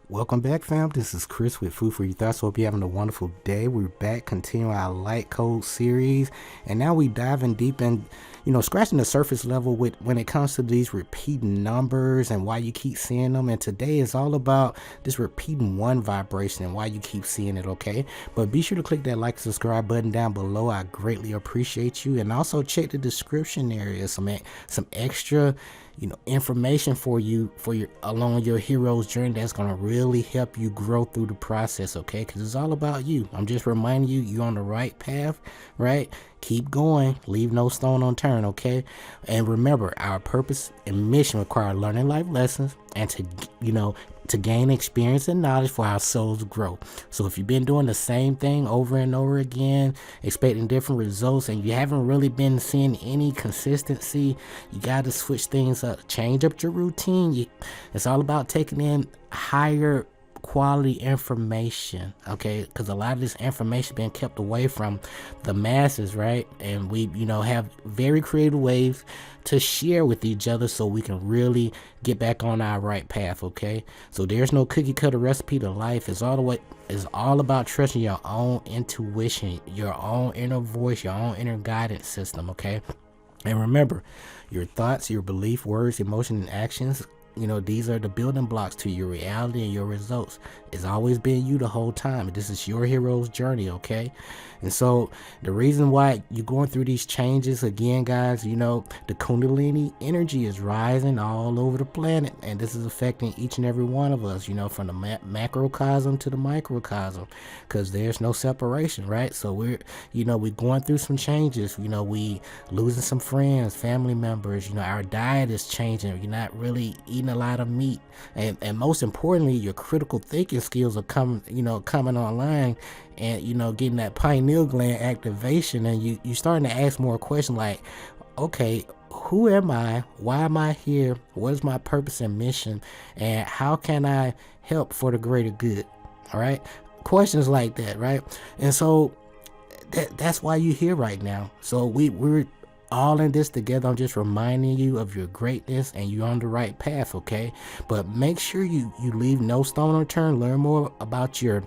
Welcome back, fam. This is Chris with Food for Your Thoughts. Hope you're having a wonderful day. We're back continuing our light code series, and now we diving deep in, scratching the surface level with when it comes to these repeating numbers and why you keep seeing them. And today is all about this repeating one vibration and why you keep seeing it. Okay, but be sure to click that like and subscribe button down below. I greatly appreciate you, and also check the description area. Some extra information for you along your hero's journey that's going to really help you grow through the process. Okay, because it's all about you. I'm just reminding you, you're on the right path, right? Keep going, leave no stone unturned. Okay, and remember, our purpose and mission require learning life lessons and to gain experience and knowledge for our souls to grow. So if you've been doing the same thing over and over again, expecting different results, and you haven't really been seeing any consistency, you got to switch things up, change up your routine. It's all about taking in higher quality information, okay? Because a lot of this information being kept away from the masses, right? And we have very creative ways to share with each other so we can really get back on our right path. Okay, so there's no cookie cutter recipe to life. It's all about trusting your own intuition, your own inner voice, your own inner guidance system. Okay, and remember, your thoughts, your belief, words, emotion, and actions, these are the building blocks to your reality and your results. It's always been you the whole time. This is your hero's journey, okay? And so the reason why you're going through these changes, again, guys, the Kundalini energy is rising all over the planet, and this is affecting each and every one of us, from the macrocosm to the microcosm, because there's no separation, right? So we're going through some changes. We losing some friends, family members. Our diet is changing. You're not really eating a lot of meat, and most importantly, your critical thinking skills are coming online, and getting that pineal gland activation, and you starting to ask more questions like, okay, who am I, why am I here, what is my purpose and mission, and how can I help for the greater good? All right, questions like that, right? And so that's why you're here right now. So we're all in this together. I'm just reminding you of your greatness, and you're on the right path. Okay, but make sure you leave no stone unturned. Learn more about your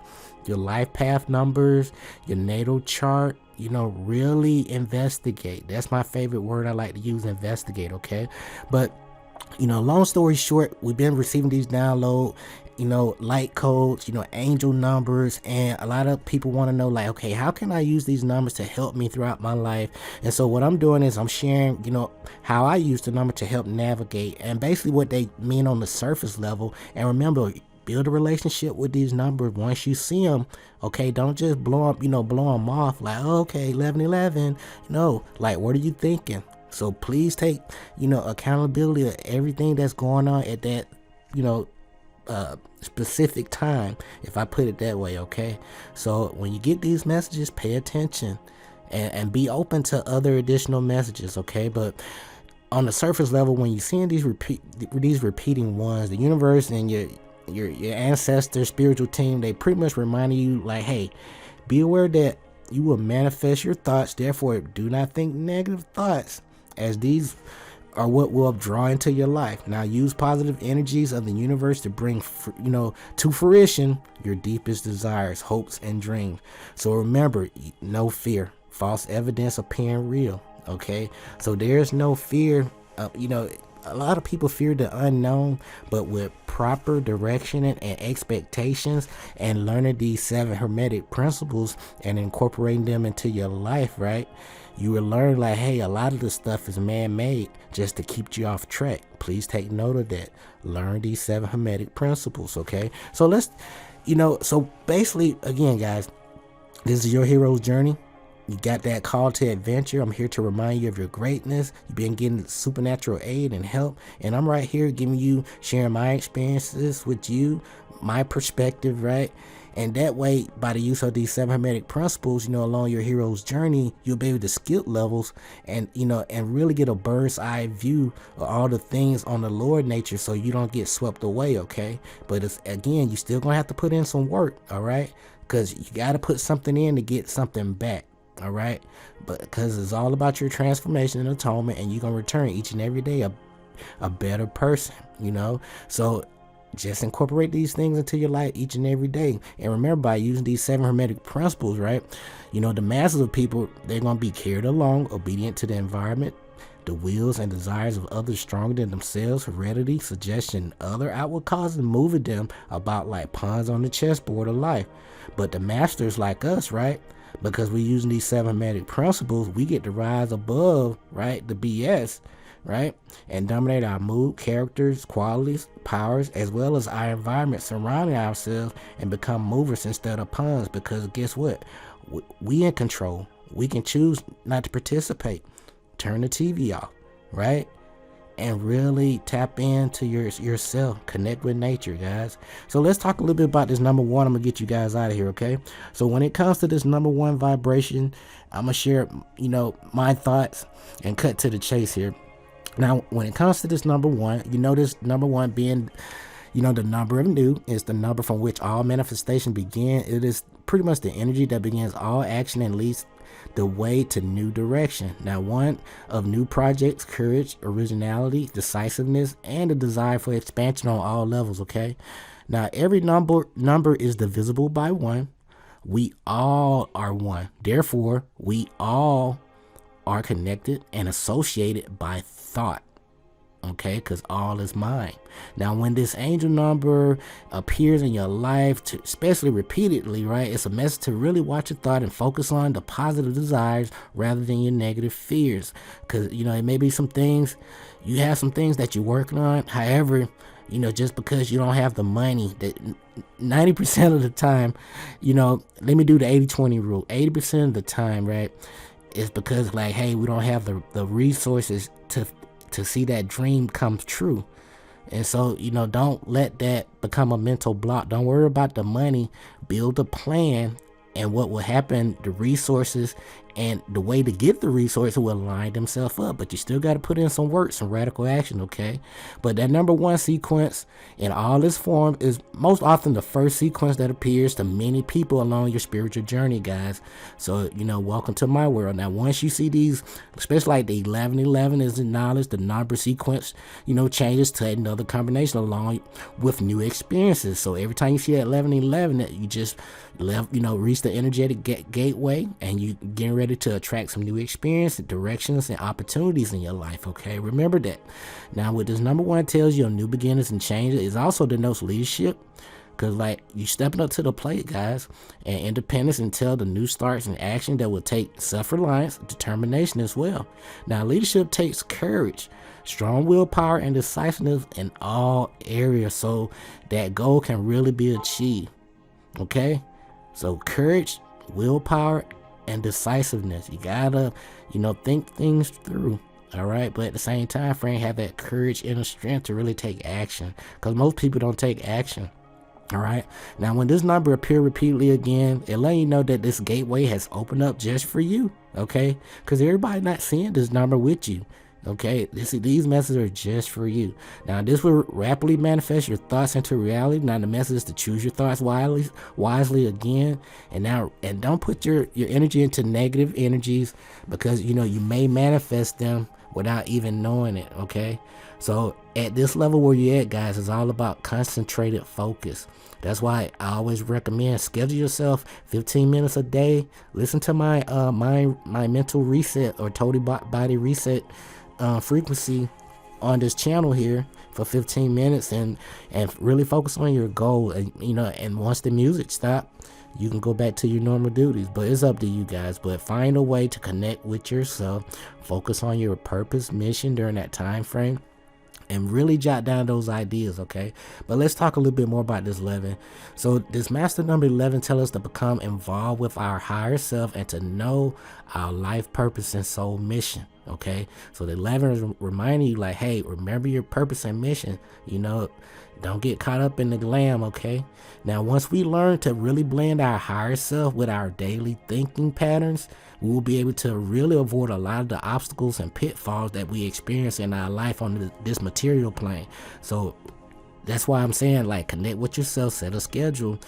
life path numbers, your natal chart. Really investigate. That's my favorite word I like to use, investigate. Okay, but long story short, we've been receiving these download, light codes, angel numbers, and a lot of people want to know, like, okay, how can I use these numbers to help me throughout my life? And so what I'm doing is I'm sharing, how I use the number to help navigate, and basically what they mean on the surface level. And remember, build a relationship with these numbers. Once you see them, okay, don't just blow them off like, oh, okay, 1111, like, what are you thinking? So please take, accountability of everything that's going on at that, specific time, if I put it that way. Okay, so when you get these messages, pay attention and be open to other additional messages. Okay, but on the surface level, when you're seeing these repeating ones, the universe and your ancestor spiritual team, they pretty much remind you, like, hey, be aware that you will manifest your thoughts. Therefore, do not think negative thoughts, as these are what will draw into your life. Now use positive energies of the universe to bring to fruition your deepest desires, hopes, and dreams. So remember, no fear, false evidence appearing real. Okay, so there's no fear. A lot of people fear the unknown, but with proper direction and expectations, and learning these 7 Hermetic principles and incorporating them into your life, right, you will learn, like, hey, a lot of this stuff is man-made just to keep you off track. Please take note of that. Learn these 7 Hermetic principles. Okay, so let's so basically, again, guys, this is your hero's journey. You got that call to adventure. I'm here to remind you of your greatness. You've been getting supernatural aid and help, and I'm right here giving you, sharing my experiences with you, my perspective, right? And that way, by the use of these 7 Hermetic principles, along your hero's journey, you'll be able to skill levels and, and really get a bird's eye view of all the things on the Lord nature, so you don't get swept away. Okay, but it's, again, you still gonna have to put in some work. All right, because you got to put something in to get something back. All right, but because it's all about your transformation and atonement, and you're gonna return each and every day a better person. So just incorporate these things into your life each and every day. And remember, by using these 7 Hermetic principles, right, the masses of people, they're going to be carried along, obedient to the environment, the wills and desires of others stronger than themselves, heredity, suggestion, other outward causes moving them about like pawns on the chessboard of life. But the masters like us, right, because we're using these 7 Hermetic principles, we get to rise above, right, the BS, right, and dominate our mood, characters, qualities, powers, as well as our environment surrounding ourselves, and become movers instead of pawns. Because guess what? We in control. We can choose not to participate. Turn the TV off, right? And really tap into yourself. Connect with nature, guys. So let's talk a little bit about this number 1. I'm gonna get you guys out of here, okay? So when it comes to this number 1 vibration, I'm gonna share, my thoughts and cut to the chase here. Now, when it comes to this number 1, this number 1 being, the number of new is the number from which all manifestation begin. It is pretty much the energy that begins all action and leads the way to new direction. Now, 1 of new projects, courage, originality, decisiveness, and a desire for expansion on all levels, okay? Now, every number is divisible by 1. We all are 1. Therefore, we all are connected and associated by thought, okay, because all is mind. Now, when this angel number appears in your life, especially repeatedly, right, it's a message to really watch your thought and focus on the positive desires rather than your negative fears. Because it may be some things, you have some things that you're working on. However, just because you don't have the money, that 90% of the time, let me do the 80-20 rule. 80% of the time, right, it's because like, hey, we don't have the resources to see that dream come true. And so, don't let that become a mental block. Don't worry about the money. Build a plan, and what will happen, the resources and the way to get the resources will line themselves up. But you still got to put in some work, some radical action, okay? But that number 1 sequence in all its form is most often the first sequence that appears to many people along your spiritual journey, guys. So, welcome to my world. Now, once you see these, especially like the 1111 is acknowledged, the number sequence, changes to another combination along with new experiences. So every time you see that 1111, you just reach the energetic gateway, and you getting ready to attract some new experience, directions, and opportunities in your life, okay? Remember that. Now, what this number 1 tells you on new beginnings and changes is also denotes leadership, because like you stepping up to the plate, guys, and independence until the new starts and action that will take self-reliance, determination as well. Now, leadership takes courage, strong willpower, and decisiveness in all areas so that goal can really be achieved, okay? So courage, willpower, and decisiveness. You gotta, think things through. All right. But at the same time frame, have that courage and the strength to really take action, because most people don't take action. All right. Now, when this number appears repeatedly again, it let you know that this gateway has opened up just for you. Okay. Because everybody not seeing this number with you. Okay, these messages are just for you. Now, this will rapidly manifest your thoughts into reality. Now, the message is to choose your thoughts wisely again. And don't put your energy into negative energies, because you may manifest them without even knowing it. Okay, so at this level where you're at, guys, it's all about concentrated focus. That's why I always recommend schedule yourself 15 minutes a day. Listen to my my mental reset or total body reset frequency on this channel here for 15 minutes, and really focus on your goal. And and once the music stops, you can go back to your normal duties. But it's up to you guys. But find a way to connect with yourself, focus on your purpose, mission during that time frame, and really jot down those ideas, okay? But let's talk a little bit more about this 11. So this master number 11 tells us to become involved with our higher self and to know our life purpose and soul mission, okay? So the 11 is reminding you, like, hey, remember your purpose and mission. Don't get caught up in the glam, okay? Now, once we learn to really blend our higher self with our daily thinking patterns, we will be able to really avoid a lot of the obstacles and pitfalls that we experience in our life on this material plane. So that's why I'm saying, like, connect with yourself, set a schedule,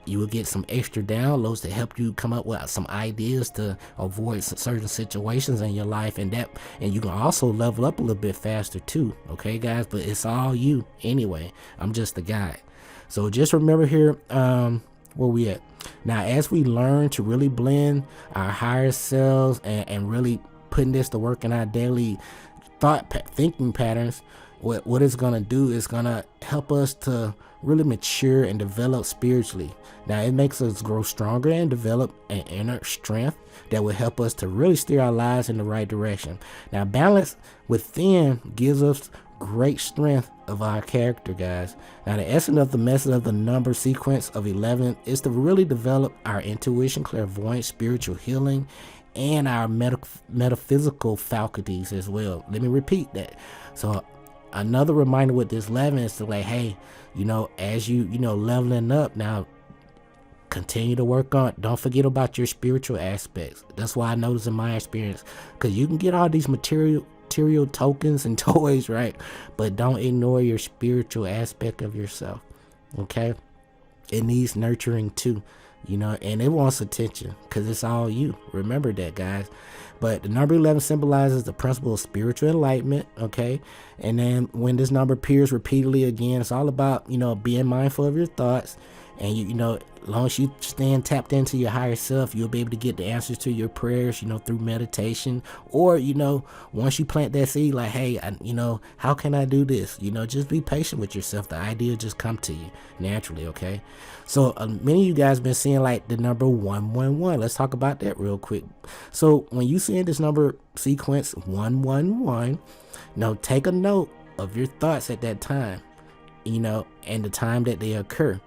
you will get some extra downloads to help you come up with some ideas to avoid certain situations in your life, and you can also level up a little bit faster too. Okay, guys, but it's all you anyway. I'm just the guide. So just remember here, where we at now, as we learn to really blend our higher selves and really putting this to work in our daily thinking patterns, what it's gonna do is gonna help us to really mature and develop spiritually. Now it makes us grow stronger and develop an inner strength that will help us to really steer our lives in the right direction. Now balance within gives us great strength of our character, guys. Now the essence of the message of the number sequence of 11 is to really develop our intuition, clairvoyance, spiritual healing, and our metaphysical faculties as well. Let me repeat that. So another reminder with this 11 is to, like, hey, as you leveling up now, continue to work on, don't forget about your spiritual aspects. That's why I noticed in my experience, because you can get all these material tokens and toys, right? But don't ignore your spiritual aspect of yourself. Okay, it needs nurturing too, and it wants attention because it's all you. Remember that, guys. But the number 11 symbolizes the principle of spiritual enlightenment. Okay, and then when this number appears repeatedly again, it's all about being mindful of your thoughts. And as long as you stand tapped into your higher self, you'll be able to get the answers to your prayers, through meditation. Or, once you plant that seed, like, hey, how can I do this? Just be patient with yourself. The idea will just come to you naturally, okay? So many of you guys been seeing like the number 111. Let's talk about that real quick. So when you see this number sequence 111, take a note of your thoughts at that time, and the time that they occur.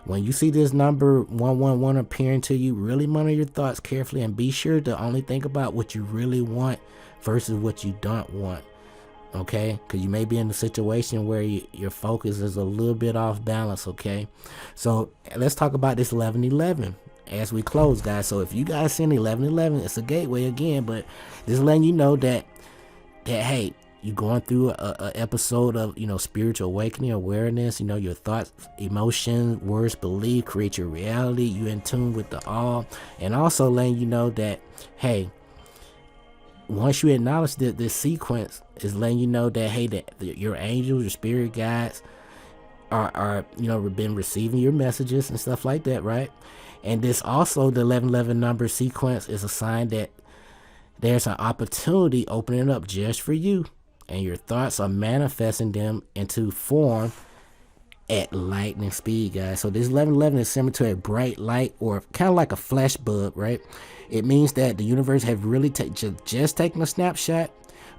When you see this number 111 appearing to you, really monitor your thoughts carefully and be sure to only think about what you really want versus what you don't want. Okay, because you may be in a situation where your focus is a little bit off balance. Okay, so let's talk about this 1111 as we close, guys. So if you guys send 1111, it's a gateway again, but this is letting you know that hey, you're going through a episode of spiritual awakening, awareness. Your thoughts, emotions, words, belief create your reality. You in tune with the all, and also letting you know that, hey, once you acknowledge that this sequence is letting you know that, hey, that your angels, your spirit guides are been receiving your messages and stuff like that, right? And this also, the 1111 number sequence is a sign that there's an opportunity opening up just for you, and your thoughts are manifesting them into form at lightning speed, guys. So this 1111 is similar to a bright light, or kind of like a flash bulb, right? It means that the universe have really just taken a snapshot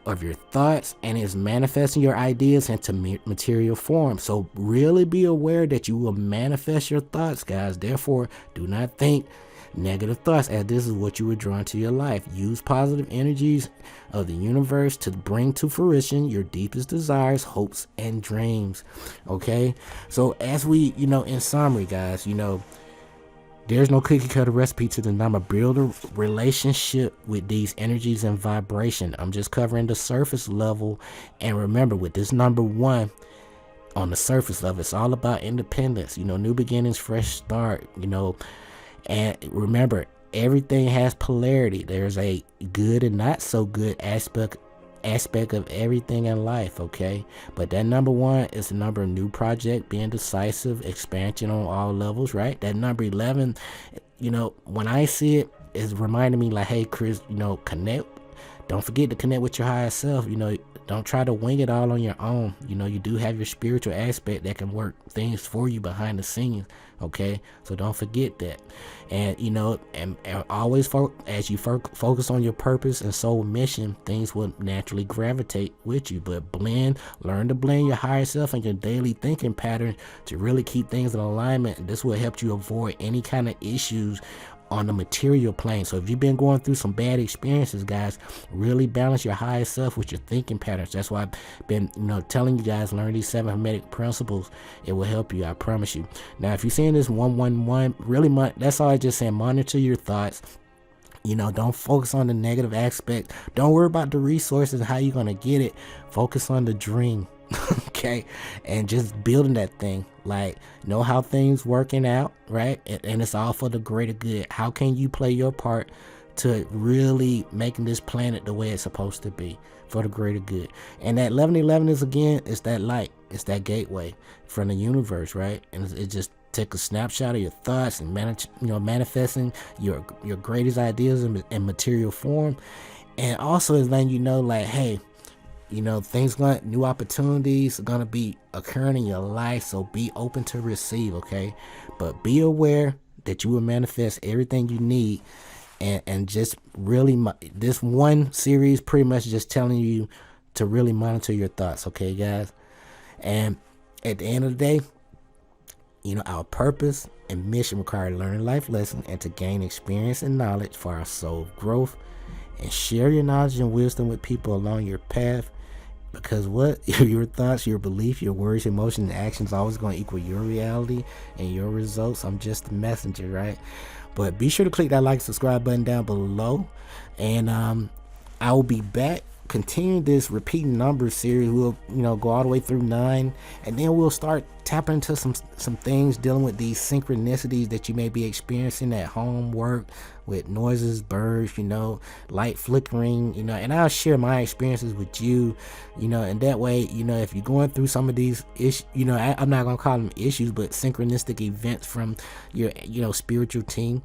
of your thoughts and is manifesting your ideas into material form. So really be aware that you will manifest your thoughts, guys. Therefore, do not think negative thoughts, as this is what you were drawn to your life. Use positive energies of the universe to bring to fruition your deepest desires, hopes, and dreams. Okay, so as we in summary, guys, there's no cookie cutter recipe to the number. Build a relationship with these energies and vibration. I'm just covering the surface level, and remember, with this number 1 on the surface level, it's all about independence, new beginnings, fresh start, and remember, everything has polarity. There's a good and not so good aspect of everything in life, okay? But that number 1 is the number of new project, being decisive, expansion on all levels, right? That number 11, when I see it, it's reminding me like, hey, Chris, connect. Don't forget to connect with your higher self. Don't try to wing it all on your own. You do have your spiritual aspect that can work things for you behind the scenes. Okay, so don't forget that. And and always as you focus on your purpose and soul mission, things will naturally gravitate with you. But learn to blend your higher self and your daily thinking pattern to really keep things in alignment. This will help you avoid any kind of issues on the material plane. So if you've been going through some bad experiences, guys, really balance your higher self with your thinking patterns. That's why I've been telling you guys, learn these 7 Hermetic Principles. It will help you, I promise you. Now if you're seeing this 111, really that's all I just saying. Monitor your thoughts. Don't focus on the negative aspect. Don't worry about the resources and how you're gonna get it. Focus on the dream. Okay, and just building that thing, like, know how things working out, right? And it's all for the greater good. How can you play your part to really making this planet the way it's supposed to be for the greater good? And that 1111 is, again, it's that light, it's that gateway from the universe, right? And it just take a snapshot of your thoughts and manifesting your greatest ideas in material form. And also is letting you know, like, hey, new opportunities are gonna be occurring in your life, so be open to receive, okay? But be aware that you will manifest everything you need, and just really, this one series pretty much just telling you to really monitor your thoughts, okay, guys? And at the end of the day, our purpose and mission require to learn a life lesson and to gain experience and knowledge for our soul growth, and share your knowledge and wisdom with people along your path. Because your thoughts, your belief, your words, emotions, and actions always going to equal your reality and your results. I'm just a messenger, right? But be sure to click that like, subscribe button down below. And I will be back continuing this repeating numbers series. We'll go all the way through 9, and then we'll start tapping into some things dealing with these synchronicities that you may be experiencing at home, work, with noises, birds, light flickering, and I'll share my experiences with you, and that way, if you're going through some of these issues, I'm not gonna call them issues, but synchronistic events from your spiritual team,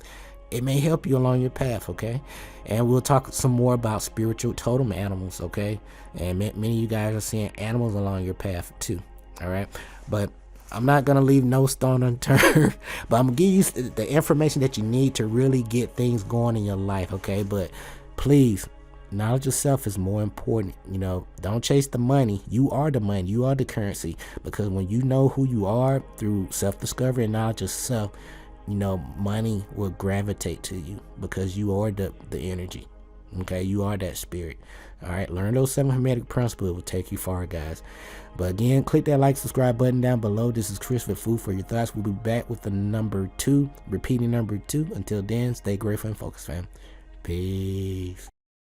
it may help you along your path, okay? And we'll talk some more about spiritual totem animals, okay? And many of you guys are seeing animals along your path too, all right? But I'm not going to leave no stone unturned, but I'm going to give you the information that you need to really get things going in your life, okay? But please, knowledge yourself is more important. Don't chase the money. You are the money. You are the currency. Because when you know who you are through self-discovery and knowledge of self, money will gravitate to you because you are the energy. Okay, you are that spirit. All right, learn those 7 Hermetic Principles. It will take you far, guys. But again, click that like, subscribe button down below. This is Chris with Food for Your Thoughts. We'll be back with the number 2, repeating number 2. Until then, stay grateful and focused, fam. Peace.